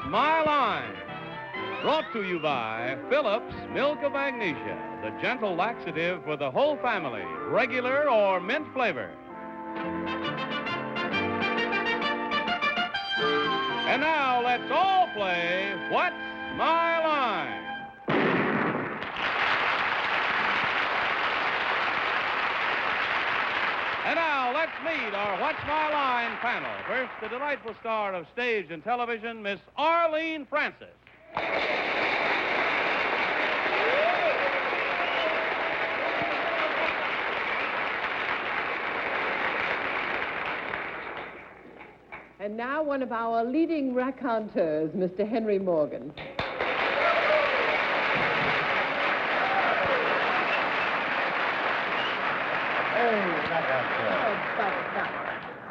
My Line? Brought to you by Phillips Milk of Magnesia, the gentle laxative for the whole family, regular or mint flavor. And now let's all play What's My Line? And now, let's meet our What's My Line panel. First, the delightful star of stage and television, Miss Arlene Francis. And now one of our leading raconteurs, Mr. Henry Morgan.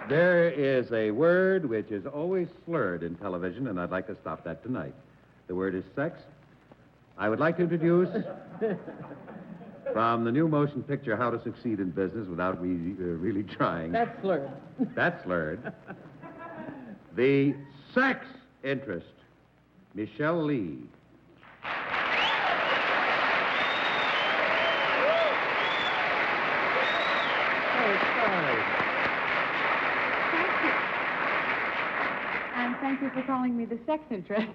There is a word which is always slurred in television, and I'd like to stop that tonight. The word is sex. I would like to introduce, from the new motion picture, How to Succeed in Business Without Really Trying. That's slurred. That's slurred. The sex interest, Michele Lee. Thank you for calling me the sex interest.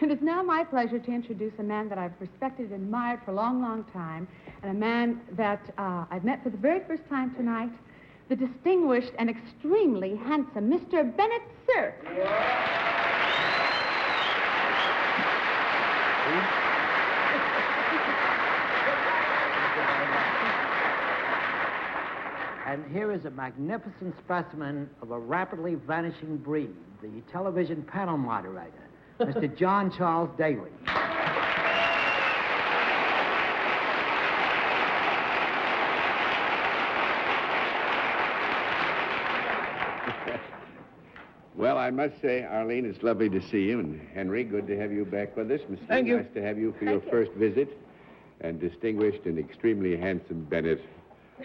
And it's now my pleasure to introduce a man that I've respected and admired for a long, long time, and a man that I've met for the very first time tonight, the distinguished and extremely handsome Mr. Bennett, Cerf. And here is a magnificent specimen of a rapidly vanishing breed, the television panel moderator, Mr. John Charles Daly. Well, I must say, Arlene, it's lovely to see you. And Henry, good to have you back with us. Miss Lee, Thank you. Nice to have you for your first visit. And distinguished and extremely handsome Bennett,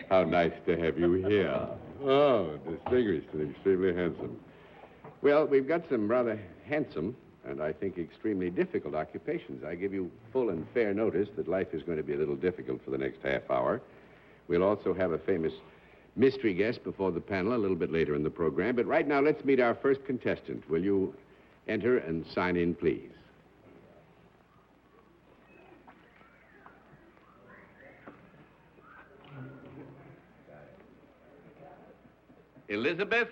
how nice to have you here. Oh, distinguished and extremely handsome. Well, we've got some rather handsome and I think extremely difficult occupations. I give you full and fair notice that life is going to be a little difficult for the next half hour. We'll also have a famous mystery guest before the panel a little bit later in the program. But right now, let's meet our first contestant. Will you enter and sign in, please? Elizabeth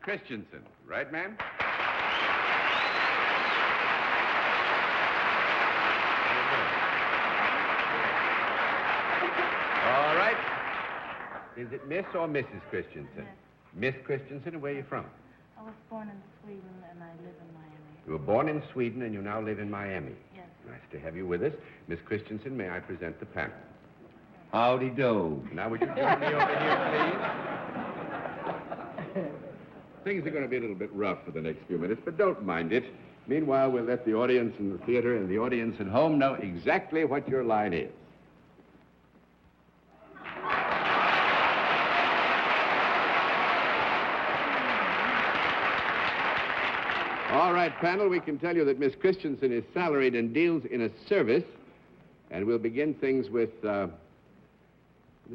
Christensen. Right, ma'am? All right. Is it Miss or Mrs. Christensen? Yes. Miss Christensen, where are you from? I was born in Sweden and I live in Miami. You were born in Sweden and you now live in Miami. Yes. Nice to have you with us. Miss Christensen, may I present the panel? Howdy do. Now, would you join me over here, please? Things are going to be a little bit rough for the next few minutes, but don't mind it. Meanwhile, we'll let the audience in the theater and the audience at home know exactly what your line is. All right, panel, we can tell you that Miss Christensen is salaried and deals in a service, and we'll begin things with the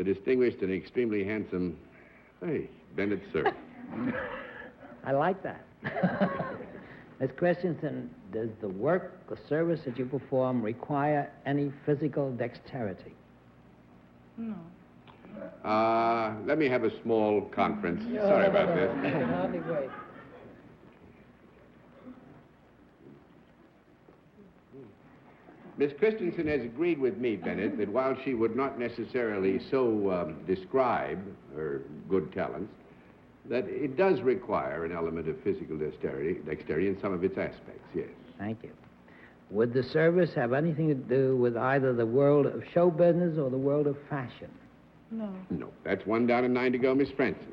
distinguished and extremely handsome, Bennett, sir. I like that. Miss Christensen, does the work, the service that you perform require any physical dexterity? No. Let me have a small conference. Sorry about this. Hardly wait. Miss Christensen has agreed with me, Bennett, that while she would not necessarily so describe her good talents, that it does require an element of physical dexterity in some of its aspects, yes. Thank you. Would the service have anything to do with either the world of show business or the world of fashion? No. No, that's one down and 9 to go, Miss Francis.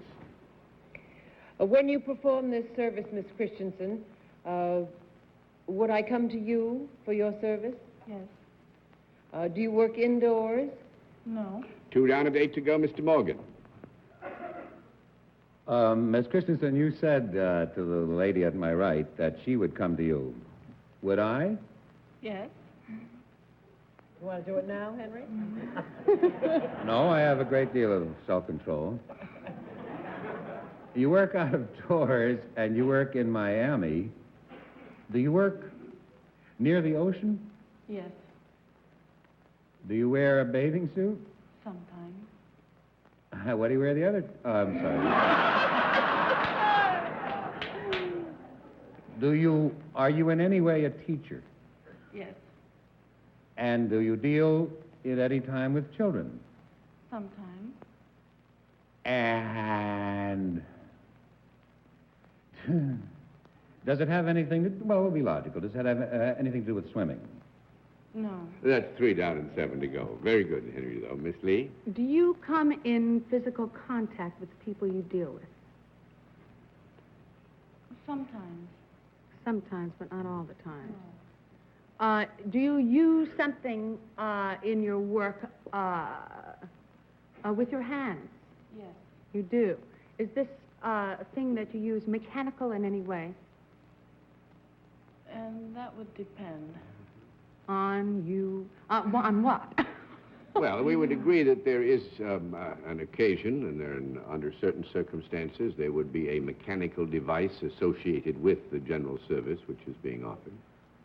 When you perform this service, Miss Christensen, would I come to you for your service? Yes. Do you work indoors? No. 2 down and 8 to go, Mr. Morgan. Miss Christensen, you said to the lady at my right that she would come to you. Would I? Yes. You want to do it now, Henry? No, I have a great deal of self-control. You work out of doors and you work in Miami. Do you work near the ocean? Yes. Do you wear a bathing suit? Sometimes. What do you wear the other? I'm sorry. Are you in any way a teacher? Yes. And do you deal at any time with children? Sometimes. And does it have anything to, well, it'll be logical. Does it have anything to do with swimming? No. That's 3 down and 7 to go. Very good, Henry, though. Miss Lee? Do you come in physical contact with the people you deal with? Sometimes. Sometimes, but not all the time. Do you use something in your work with your hands? Yes. You do. Is this thing that you use mechanical in any way? And that would depend. On you? On what? Well, we would agree that there is an occasion, and under certain circumstances, there would be a mechanical device associated with the general service which is being offered.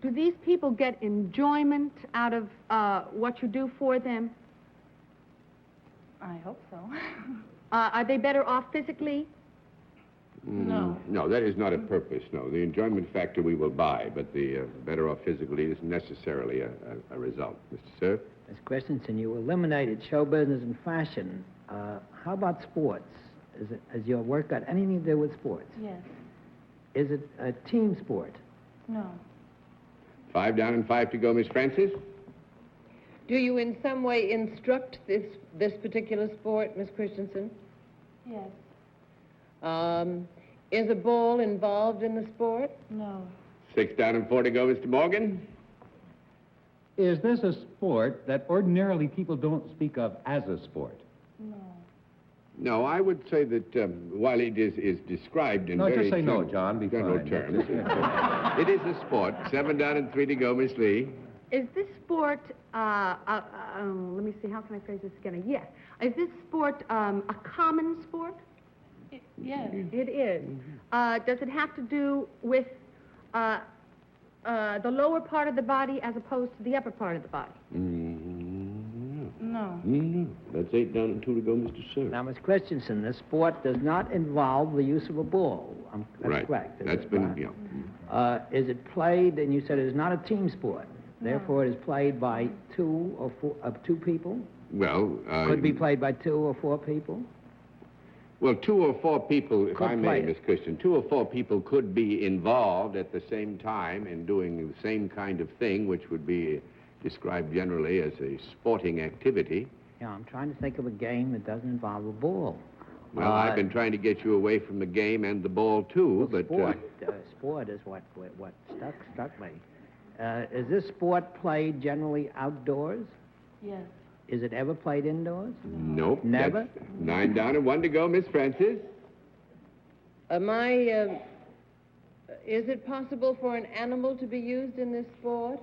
Do these people get enjoyment out of what you do for them? I hope so. Are they better off physically? No. No, that is not a purpose, no. The enjoyment factor we will buy, but the better off physically isn't necessarily a result. Mr. Cerf? Ms. Christensen, you eliminated show business and fashion. How about sports? Has your work got anything to do with sports? Yes. Is it a team sport? No. 5 down and 5 to go, Miss Francis? Do you in some way instruct this particular sport, Miss Christensen? Yes. Is a ball involved in the sport? No. 6 down and 4 to go, Mr. Morgan? Is this a sport that ordinarily people don't speak of as a sport? No. No, I would say that while it is described in No, very just say no, general- John. Be general fine. terms, it is a sport. 7 down and 3 to go, Miss Lee. Is this sport, let me see, how can I phrase this again? Yes. Is this sport a common sport? Yes. It is. Does it have to do with the lower part of the body as opposed to the upper part of the body? No. No. That's 8 down and 2 to go, Mr. Cerf. Now, Ms. Christensen, this sport does not involve the use of a ball. That's Right. correct. is That's it been, not? yeah. Is it played, and you said it is not a team sport. Therefore, it is played by 2 or 4, 2 people? Well, Could be played by 2 or 4 people? Well, 2 or 4 people, if Could I play may, it. Miss Christian, 2 or 4 people could be involved at the same time in doing the same kind of thing, which would be described generally as a sporting activity. Yeah, I'm trying to think of a game that doesn't involve a ball. Well, I've been trying to get you away from the game and the ball, too, but... Sport is what struck me. Is this sport played generally outdoors? Yes. Is it ever played indoors? Nope. Never? That's 9 down and 1 to go, Miss Francis. Is it possible for an animal to be used in this sport?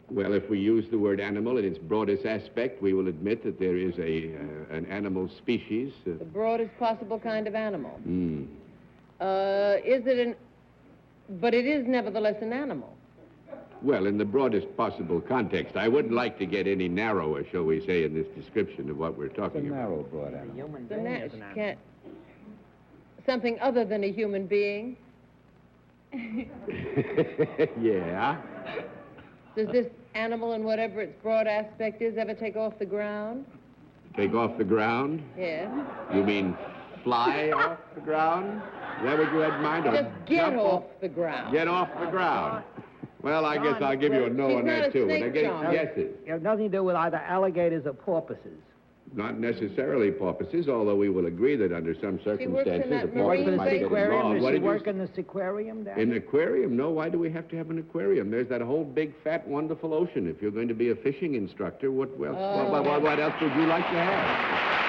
Well, if we use the word animal in its broadest aspect, we will admit that there is an animal species. The broadest possible kind of animal. But it is nevertheless an animal. Well, in the broadest possible context. I wouldn't like to get any narrower, shall we say, in this description of what we're talking about. Narrow, broad animal. Human The being na- is an animal. can't, something other than a human being. Yeah. Does this animal, in whatever its broad aspect is, ever take off the ground? Take off the ground? Yes. You mean fly off the ground? Is that what you had in mind? Or Just get jump off the ground. Get off the ground. Well, I guess I'll give you a no She's on not that, a too. snake When I get charmer. yeses. It has nothing to do with either alligators or porpoises. Not necessarily porpoises, although we will agree that under some works in circumstances, that a Work porpoise in might the get aquarium? involved. Does What she did you work in the aquarium down In there? an aquarium? No, why do we have to have an aquarium? There's that whole big, fat, wonderful ocean. If you're going to be a fishing instructor, what else would you like to have?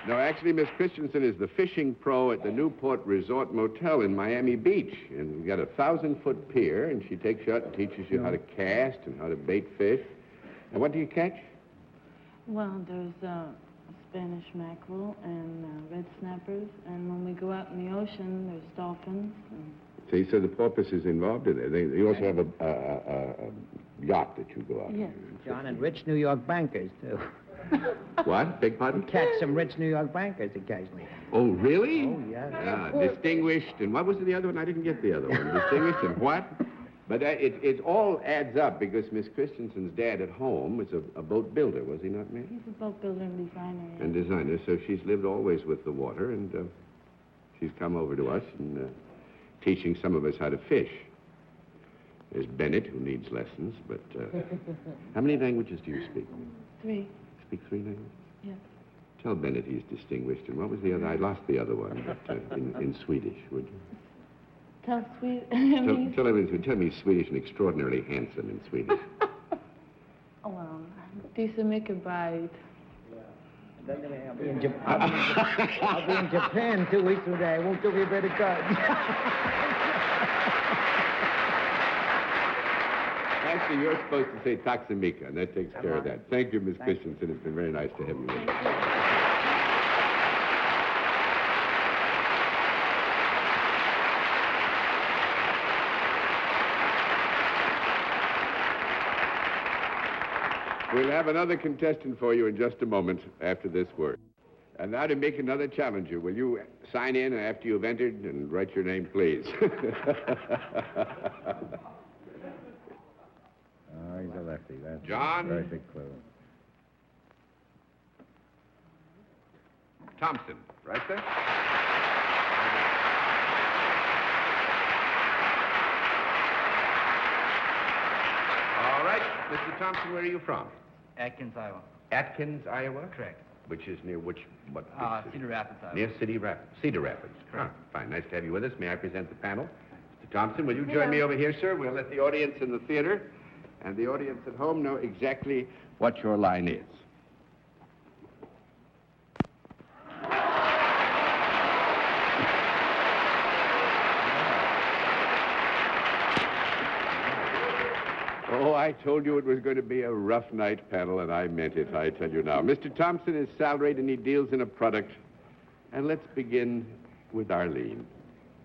No, actually, Miss Christensen is the fishing pro at the Newport Resort Motel in Miami Beach. And we've got a 1,000-foot pier, and she takes you out and teaches you how to cast and how to bait fish. And what do you catch? Well, there's Spanish mackerel and red snappers. And when we go out in the ocean, there's dolphins. And... See, so the porpoise is involved in it. You also have a yacht that you go out Yes. John, and rich New York bankers, too. What? Beg pardon? Catch some rich New York bankers occasionally. Oh, really? Oh, yes. Distinguished, and what was the other one? I didn't get the other one. Distinguished and what? But it all adds up because Miss Christensen's dad at home was a boat builder, was he not, Mary? He's a boat builder and designer. Yes. And designer, so she's lived always with the water, and she's come over to us and teaching some of us how to fish. There's Bennett, who needs lessons, but how many languages do you speak? 3. Speak 3 languages? Yes. Tell Bennett he's distinguished. And what was the other? I lost the other one, but in Swedish, would you? Tell sweet. Tell me he's Swedish and extraordinarily handsome in Swedish. Well, this is make a bite. I'll be in Japan 2 weeks from now. I won't do me a better cut. Actually, you're supposed to say Taxamica, and that takes care of that. Thank you, Miss Christensen. It's been very nice to have you with us. We'll have another contestant for you in just a moment after this word. And now to make another challenger, will you sign in after you've entered and write your name, please? Oh, he's a lefty. That's John? a very big clue. Thompson, right there? All right. Mr. Thompson, where are you from? Atkins, Iowa. Atkins, Iowa? Correct. Which is near what? Cedar Rapids, Iowa. Near Cedar Rapids. Correct. Ah, fine. Nice to have you with us. May I present the panel? Mr. Thompson, will you join me over here, sir? We'll let the audience in the theater and the audience at home know exactly what your line is. Oh, I told you it was going to be a rough night, panel, and I meant it, I tell you now. Mr. Thompson is salaried and he deals in a product. And let's begin with Arlene.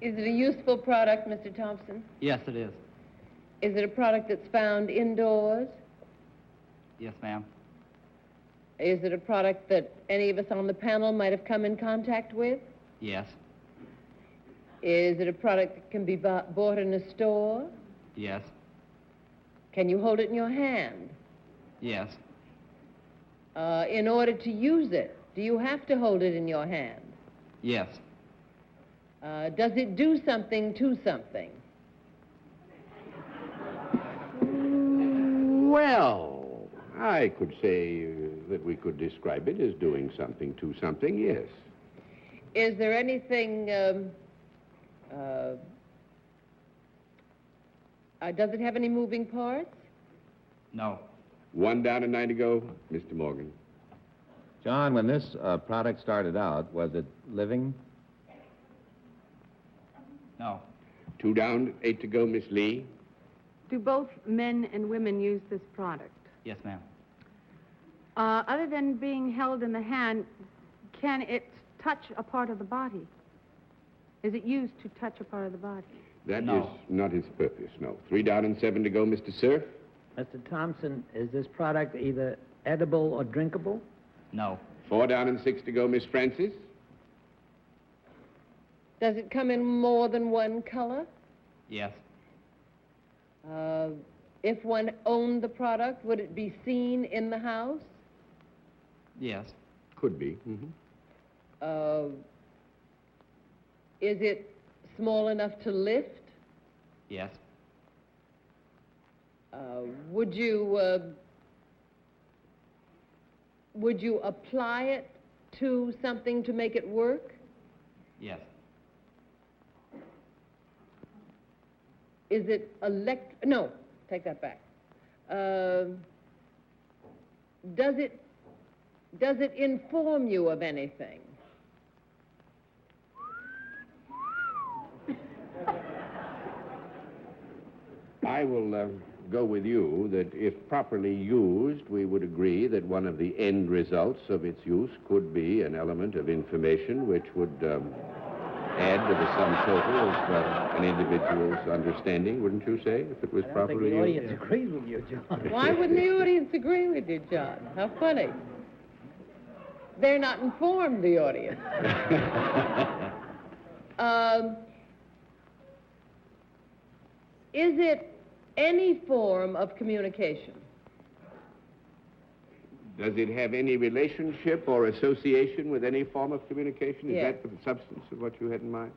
Is it a useful product, Mr. Thompson? Yes, it is. Is it a product that's found indoors? Yes, ma'am. Is it a product that any of us on the panel might have come in contact with? Yes. Is it a product that can be bought in a store? Yes. Can you hold it in your hand? Yes. In order to use it, do you have to hold it in your hand? Yes. Does it do something to something? Well, I could say that we could describe it as doing something to something, yes. Is there anything, does it have any moving parts? No. 1 down and 9 to go, Mr. Morgan. John, when this product started out, was it living? No. 2 down, 8 to go, Miss Lee. Do both men and women use this product? Yes, ma'am. Other than being held in the hand, can it touch a part of the body? Is it used to touch a part of the body? That No. is not his purpose, no. 3 down and 7 to go, Mr. Cerf. Mr. Thompson, is this product either edible or drinkable? No. 4 down and 6 to go, Miss Francis. Does it come in more than one color? Yes. If one owned the product, would it be seen in the house? Yes. Could be. Mm-hmm. Is it small enough to lift? Yes. Would you apply it to something to make it work? Yes. Is it no, take that back. Does it inform you of anything? I will go with you that if properly used, we would agree that one of the end results of its use could be an element of information which would add to the sum total of an individual's understanding, wouldn't you say, if it was properly used? I don't think the audience agrees with you, John. Why wouldn't the audience agree with you, John? How funny. They're not informed, the audience. Is it any form of communication? Does it have any relationship or association with any form of communication? Is Yes. that the substance of what you had in mind?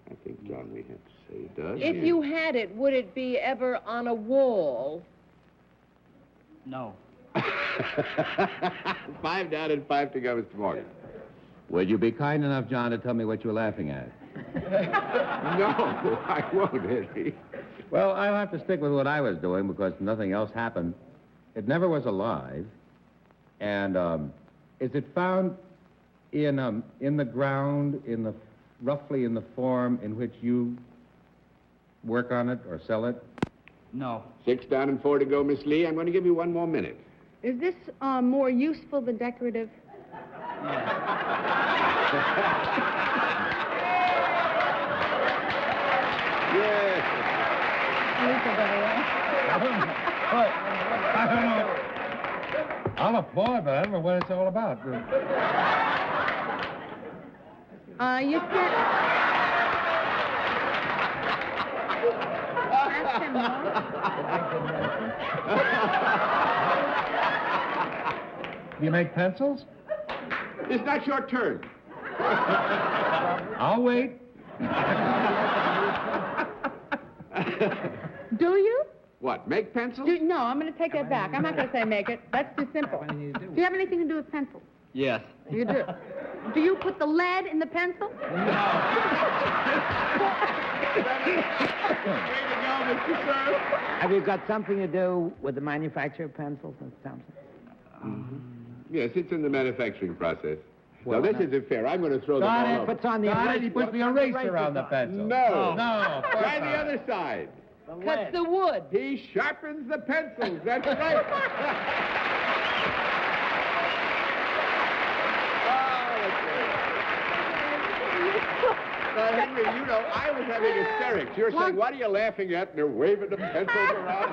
I think, John, we have to say it does. If you had it, would it be ever on a wall? No. 5 down and 5 to go, Mr. Morgan. Will you be kind enough, John, to tell me what you're laughing at? No, I won't, Henry. Well, I'll have to stick with what I was doing because nothing else happened. It never was alive. And is it found in the ground, roughly in the form in which you work on it or sell it? No. 6 down and 4 to go, Miss Lee. I'm going to give you 1 more minute. Is this more useful than decorative? Yes. I don't know. I'm a boy, but I don't know what it's all about. You said... Ask him more. You make pencils? It's not your turn. I'll wait. Do you? What, make pencils? No, I'm going to take that back. I'm not going to say make it. That's too simple. Do you have anything to do with pencils? Yes. You do. Do you put the lead in the pencil? Way to go, Mr. Cerf. Have you got something to do with the manufacture of pencils, Mr. Thompson? Yes, it's in the manufacturing process. Well, now, this isn't fair. I'm going to throw them all He over. puts on the He puts the eraser on the pencil. No. No, of course Try the not. other side. Cuts the wood. He sharpens the pencils. That's right. Henry, you know, I was having hysterics. You're saying, what are you laughing at? And they're waving the pencils around.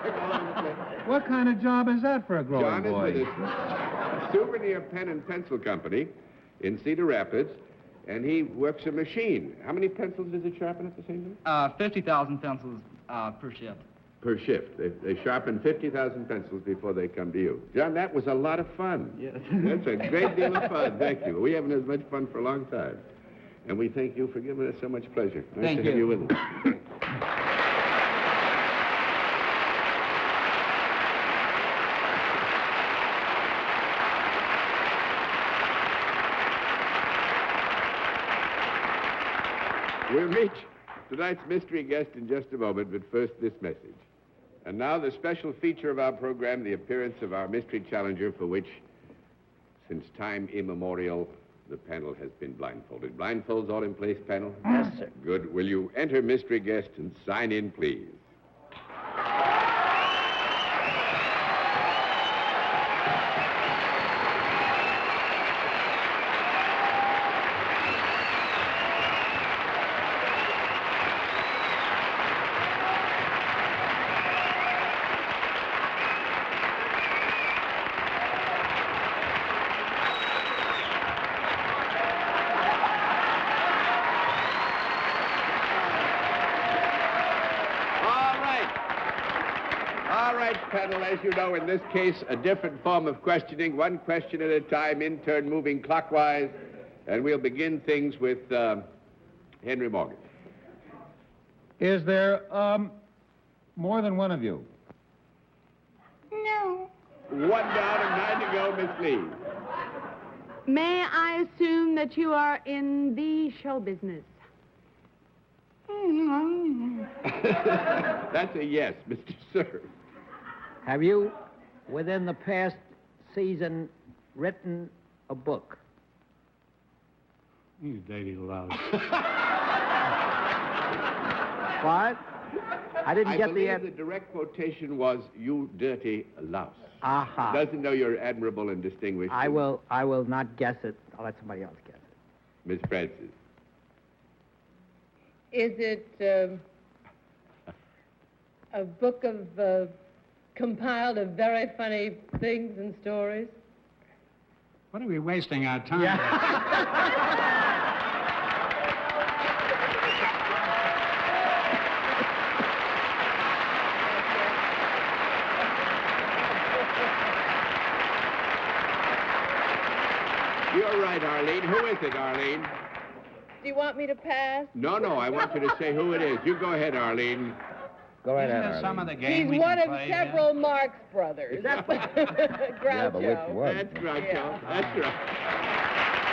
What kind of job is that for a growing John boy? is with a souvenir pen and pencil company in Cedar Rapids, and he works a machine. How many pencils does it sharpen at the same time? 50,000 pencils per shift. Per shift. They sharpen 50,000 pencils before they come to you. John, that was a lot of fun. Yes. That's a great deal of fun. Thank you. We haven't had as much fun for a long time. And we thank you for giving us so much pleasure. Nice Thank to have you. you with us. We'll meet tonight's mystery guest in just a moment, but first this message. And now the special feature of our program, the appearance of our mystery challenger, for which, since time immemorial, the panel has been blindfolded. Blindfolds all in place, panel? Yes, sir. Good. Will you enter mystery guest and sign in, please? Panel, as you know, in this case, a different form of questioning, one question at a time, in turn moving clockwise, and we'll begin things with Henry Morgan. Is there, more than one of you? No. 1 down and 9 to go, Miss Lee. May I assume that you are in the show business? That's a yes, Mr. Cerf. Have you, within the past season, written a book? You dirty louse. What? I didn't I get the believe the direct quotation was, "You dirty louse." Aha. Doesn't know you're admirable and distinguished. I will not guess it. I'll let somebody else guess it. Miss Francis. Is it a book of compiled of very funny things and stories? What are we wasting our time? You're right, Arlene. Who is it, Arlene? Do you want me to pass? No, I want you to say who it is. You go ahead, Arlene. Go right Isn't ahead, there some of Arlene. the game He's we one can of play several Marx brothers. Groucho. Yeah, but which one? That's Groucho. Yeah. That's right.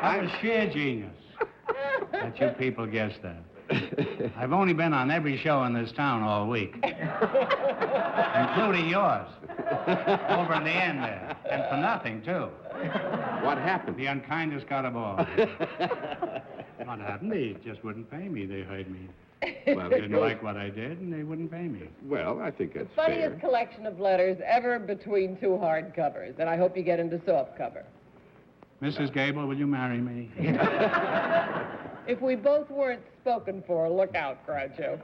I'm a sheer genius that you people guessed that. I've only been on every show in this town all week, including yours, over in the end there, and for nothing, too. What happened? The unkindest got of all. What happened? They just wouldn't pay me. They heard me. Well, They didn't like what I did, and they wouldn't pay me. Well, I think that's Funniest fair. collection of letters ever between two hardcovers, and I hope you get into softcover. Mrs. Gable, will you marry me? If we both weren't spoken for, look out, Groucho.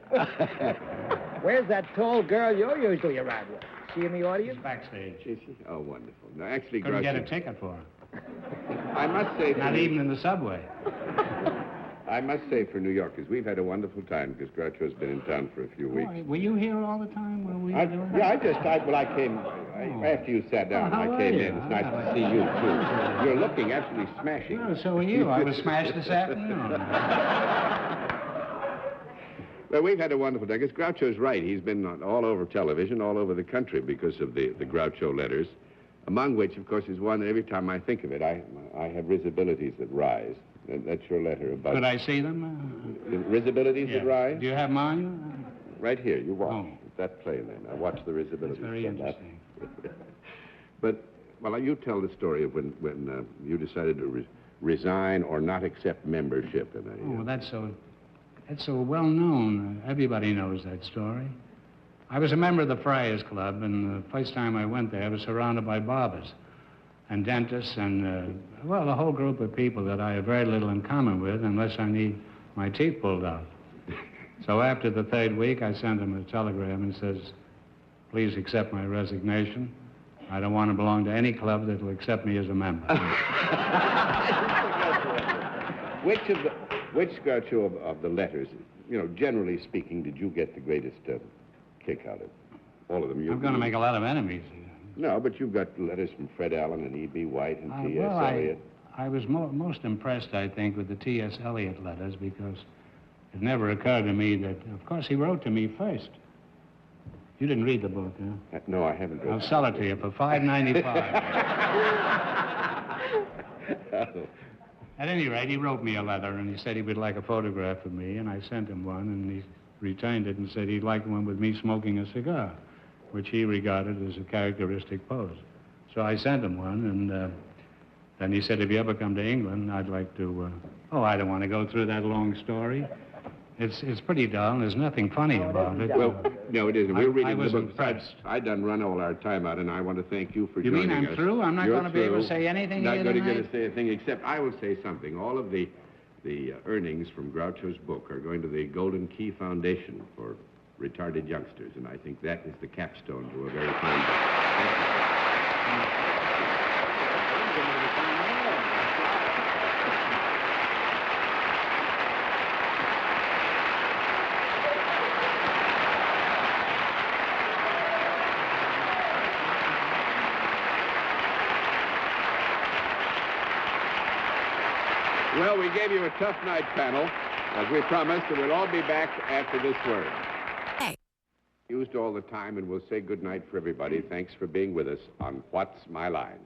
Where's that tall girl you're usually around with? Is she in the audience? She's backstage. Is she? Oh, wonderful. No, actually, Couldn't get a Groucho, ticket for her. I must say, Not even in the subway. I must say for New Yorkers, we've had a wonderful time because Groucho's been in town for a few weeks. Were you here all the time when we were doing I that? came, after you sat down, Well, how I are came you? in. It's nice to see you, too. You're looking absolutely smashing. Well, so are you. I was smashed this afternoon. Well, we've had a wonderful day. Because Groucho's right. He's been all over television, all over the country because of the Groucho letters, among which, of course, is one that every time I think of it, I have risibilities that rise. That's your letter about... Could I see them? The risibilities that rise? Do you have mine? Right here. You watch. Oh. That play then. I watch the risibilities. That's very from that. interesting. But, well, you tell the story of when you decided to resign or not accept membership in a... Oh, that's so well known. Everybody knows that story. I was a member of the Friars Club, and the first time I went there, I was surrounded by barbers and dentists and, well, a whole group of people that I have very little in common with unless I need my teeth pulled out. So after the third week, I sent him a telegram and says, please accept my resignation. I don't want to belong to any club that will accept me as a member. Which Groucho of the letters, generally speaking, did you get the greatest kick out of? All of them. I'm going to make a lot of enemies. No, but you've got letters from Fred Allen and E.B. White and T.S. Well, Eliot. I was most impressed, I think, with the T.S. Eliot letters because it never occurred to me that, of course, he wrote to me first. You didn't read the book, huh? No, I haven't read I'll sell it to you for $5.95. At any rate, he wrote me a letter, and he said he would like a photograph of me, and I sent him one, and he returned it and said he'd like one with me smoking a cigar, which he regarded as a characteristic pose. So I sent him one, and then he said, if you ever come to England, I'd like to... I don't want to go through that long story. It's pretty dull, and there's nothing funny about it. Well, no, it isn't. We're reading I was the book. impressed. I done run all our time out, and I want to thank you for joining us. You mean I'm through? I'm not You're going to be able to through. say anything Not here going to tonight? get to say a thing, except I will say something. All of the earnings from Groucho's book are going to the Golden Key Foundation for retarded youngsters, and I think that is the capstone to a very fine book. Thank you. Well, we gave you a tough night, panel, as we promised, and we'll all be back after this word. Hey. Used all the time, and we'll say good night for everybody. Thanks for being with us on What's My Line?